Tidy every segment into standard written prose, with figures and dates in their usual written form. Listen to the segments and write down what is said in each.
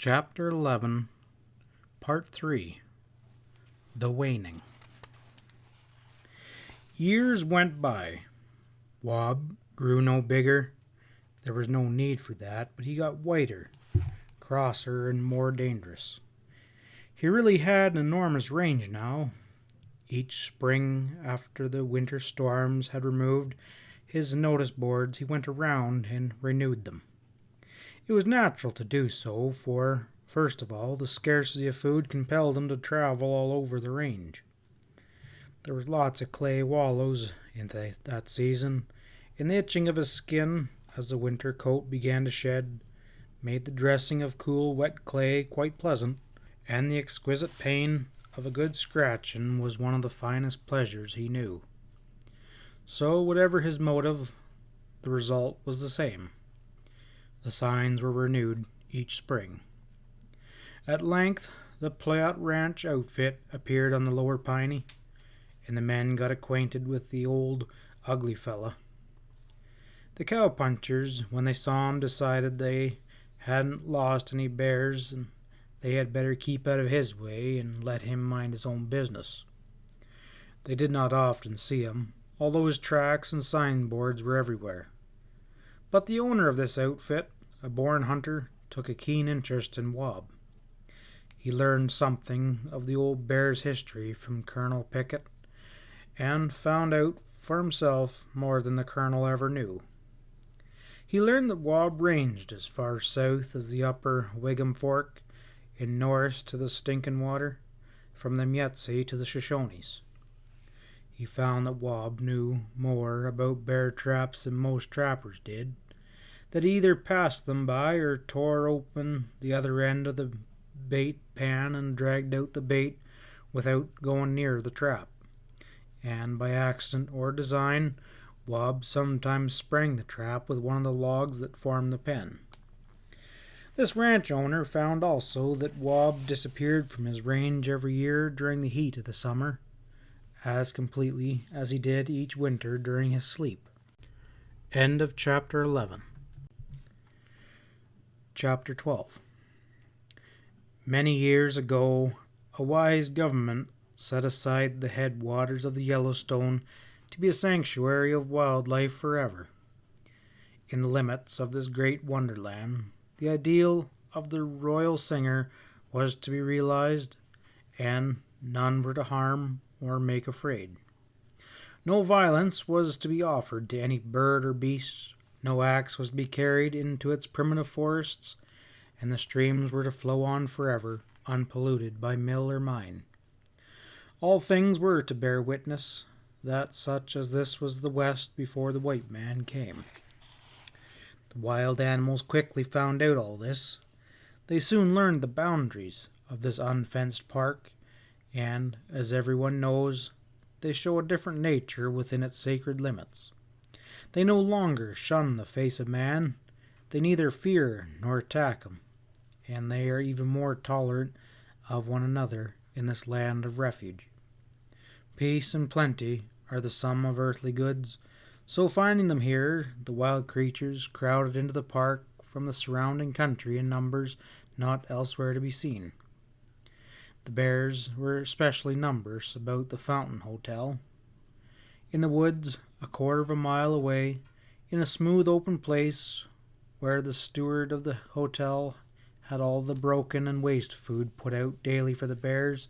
Chapter 11, Part 3, The Waning. Years went by. Wob grew no bigger. There was no need for that, but he got whiter, crosser, and more dangerous. He really had an enormous range now. Each spring, after the winter storms had removed his notice boards, he went around and renewed them. It was natural to do so, for, first of all, the scarcity of food compelled him to travel all over the range. There was lots of clay wallows in that season, and the itching of his skin, as the winter coat began to shed, made the dressing of cool, wet clay quite pleasant, and the exquisite pain of a good scratching was one of the finest pleasures he knew. So, whatever his motive, the result was the same. The signs were renewed each spring. At length, the Playout Ranch outfit appeared on the Lower Piney, and the men got acquainted with the old, ugly fella. The cowpunchers, when they saw him, decided they hadn't lost any bears, and they had better keep out of his way and let him mind his own business. They did not often see him, although his tracks and signboards were everywhere. But the owner of this outfit, a born hunter, took a keen interest in Wob. He learned something of the old bear's history from Colonel Pickett, and found out for himself more than the colonel ever knew. He learned that Wob ranged as far south as the upper Wiggum Fork, and north to the Stinking Water, from the Muetsee to the Shoshones. He found that Wob knew more about bear traps than most trappers did, that he either passed them by or tore open the other end of the bait pan and dragged out the bait without going near the trap. And by accident or design, Wob sometimes sprang the trap with one of the logs that formed the pen. This ranch owner found also that Wob disappeared from his range every year during the heat of the summer, as completely as he did each winter during his sleep. End of Chapter 11. Chapter 12. Many years ago, a wise government set aside the headwaters of the Yellowstone to be a sanctuary of wildlife forever. In the limits of this great wonderland, the ideal of the royal singer was to be realized, and none were to harm or make afraid. No violence was to be offered to any bird or beast, no axe was to be carried into its primitive forests, and the streams were to flow on forever, unpolluted by mill or mine. All things were to bear witness that such as this was the West before the white man came. The wild animals quickly found out all this. They soon learned the boundaries of this unfenced park, and, as everyone knows, they show a different nature within its sacred limits. They no longer shun the face of man, they neither fear nor attack him, and they are even more tolerant of one another in this land of refuge. Peace and plenty are the sum of earthly goods, so finding them here, the wild creatures crowded into the park from the surrounding country in numbers not elsewhere to be seen. The bears were especially numerous about the Fountain Hotel. In the woods, a quarter of a mile away, in a smooth open place where the steward of the hotel had all the broken and waste food put out daily for the bears,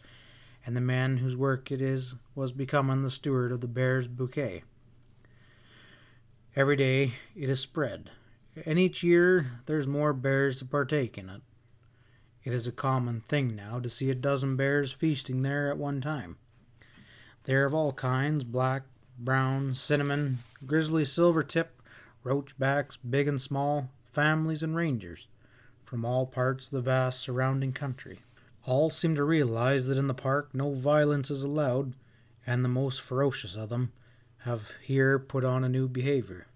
and the man whose work it was becoming the steward of the bears' bouquet. Every day it is spread, and each year there's more bears to partake in it. It is a common thing now to see a dozen bears feasting there at one time. They are of all kinds, black, brown, cinnamon, grizzly silvertip, roachbacks, big and small, families and rangers, from all parts of the vast surrounding country. All seem to realize that in the park no violence is allowed, and the most ferocious of them have here put on a new behavior.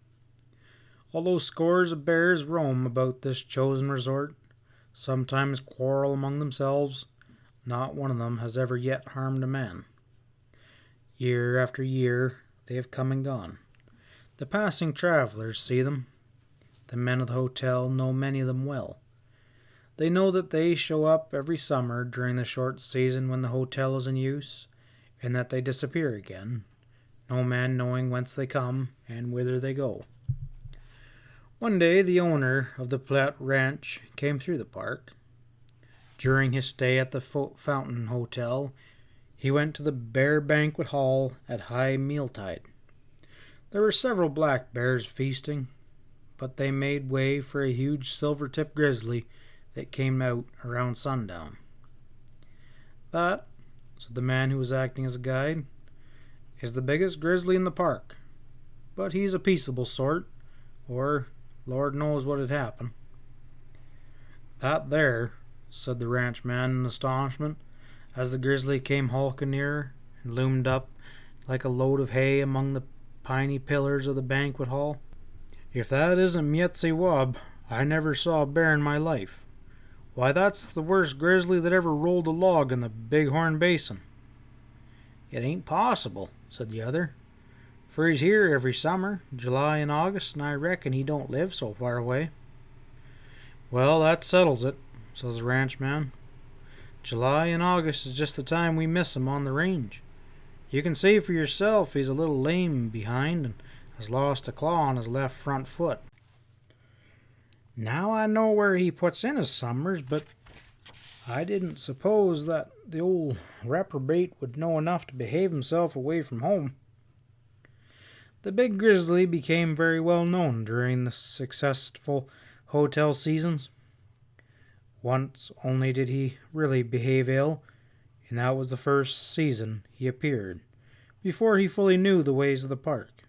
Although scores of bears roam about this chosen resort, sometimes quarrel among themselves, not one of them has ever yet harmed a man. Year after year they have come and gone. The passing travelers see them. The men of the hotel know many of them well. They know that they show up every summer during the short season when the hotel is in use, and that they disappear again, no man knowing whence they come and whither they go. One day the owner of the Playout Ranch came through the park. During his stay at the Fountain Hotel, he went to the Bear Banquet Hall at high mealtide. There were several black bears feasting, but they made way for a huge silver-tipped grizzly that came out around sundown. "That," said the man who was acting as a guide, "is the biggest grizzly in the park, but he's a peaceable sort, or Lord knows what had happened." "That there," said the ranchman in astonishment, as the grizzly came hulking nearer and loomed up like a load of hay among the piney pillars of the banquet hall. "If that isn't Mietze Wob, I never saw a bear in my life. Why, that's the worst grizzly that ever rolled a log in the Bighorn Basin." "It ain't possible," said the other, "for he's here every summer, July and August, and I reckon he don't live so far away." "Well, that settles it," says the ranchman. "July and August is just the time we miss him on the range. You can see for yourself he's a little lame behind and has lost a claw on his left front foot. Now I know where he puts in his summers, but I didn't suppose that the old reprobate would know enough to behave himself away from home." The big grizzly became very well known during the successful hotel seasons. Once only did he really behave ill, and that was the first season he appeared, before he fully knew the ways of the park.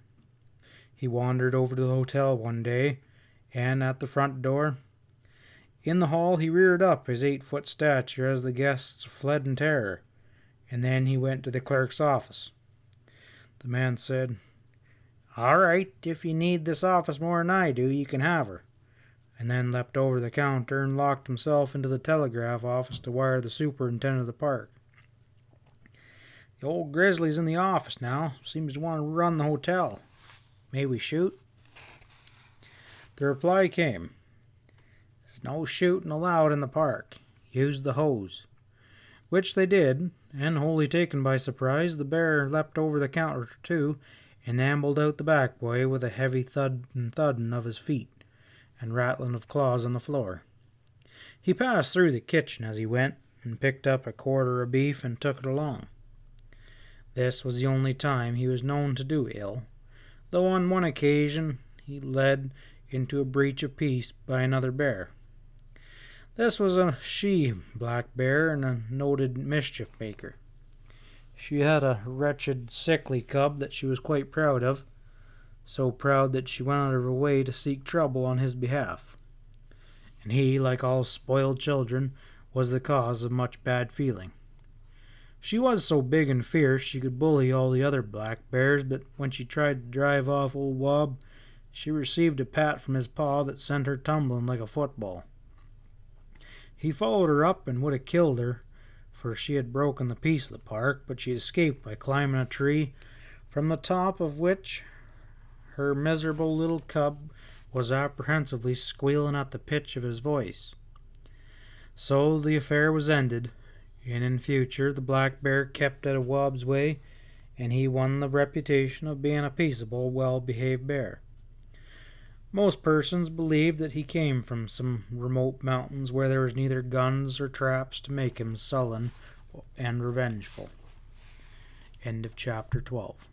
He wandered over to the hotel one day, and at the front door, in the hall, he reared up his 8-foot stature as the guests fled in terror, and then he went to the clerk's office. The man said, "All right, if you need this office more than I do, you can have her," and then leapt over the counter and locked himself into the telegraph office to wire the superintendent of the park. "The old grizzly's in the office now. Seems to want to run the hotel. May we shoot?" The reply came, "There's no shooting allowed in the park. Use the hose." Which they did, and wholly taken by surprise, the bear leapt over the counter too, and ambled out the back way with a heavy thudding of his feet and rattling of claws on the floor. He passed through the kitchen as he went, and picked up a quarter of beef and took it along. This was the only time he was known to do ill, though on one occasion he led into a breach of peace by another bear. This was a she-black bear and a noted mischief maker. She had a wretched, sickly cub that she was quite proud of, so proud that she went out of her way to seek trouble on his behalf. And he, like all spoiled children, was the cause of much bad feeling. She was so big and fierce she could bully all the other black bears, but when she tried to drive off old Wob, she received a pat from his paw that sent her tumbling like a football. He followed her up and would have killed her, for she had broken the peace of the park, but she escaped by climbing a tree, from the top of which her miserable little cub was apprehensively squealing at the pitch of his voice. So the affair was ended, and in future the black bear kept out of Wob's way, and he won the reputation of being a peaceable, well-behaved bear. Most persons believed that he came from some remote mountains where there was neither guns or traps to make him sullen and revengeful. End of chapter 12.